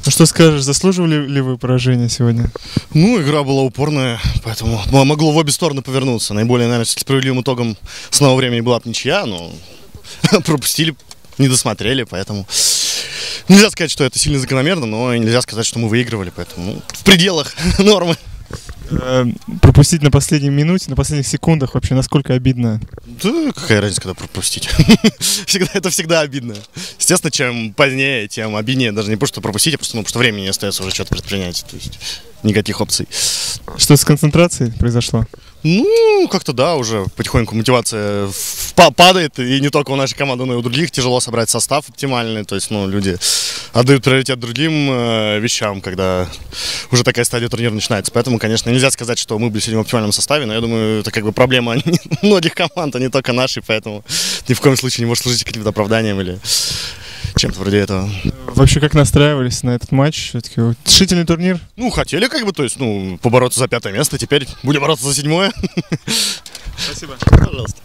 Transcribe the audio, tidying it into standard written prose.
Ну что скажешь, заслуживали ли вы поражения сегодня? Ну, игра была упорная, поэтому могло в обе стороны повернуться. Наиболее, наверное, справедливым итогом с нового времени была бы ничья, но пропустили, не досмотрели, поэтому нельзя сказать, что это сильно закономерно, но нельзя сказать, что мы выигрывали, поэтому в пределах нормы. Пропустить на последней минуте, на последних секундах вообще насколько обидно? Да, какая разница, когда пропустить? Это всегда обидно. Естественно, чем позднее, тем обиднее. Даже не просто пропустить, а просто потому что времени не остается уже что-то предпринять. То есть никаких опций. Что с концентрацией произошло? Ну, как-то да, уже потихоньку мотивация падает, и не только у нашей команды, но и у других. Тяжело собрать состав оптимальный, то есть, ну, люди отдают приоритет другим вещам, когда уже такая стадия турнира начинается. Поэтому, конечно, нельзя сказать, что мы были сегодня в оптимальном составе, но я думаю, это как бы проблема многих команд, а не только нашей, поэтому ни в коем случае не может служить каким-то оправданием или чем-то вроде этого. Вообще, как настраивались на этот матч? Все-таки решительный турнир? Ну, хотели как бы, то есть, ну, побороться за 5-е место, теперь будем бороться за 7-е. Спасибо. Пожалуйста.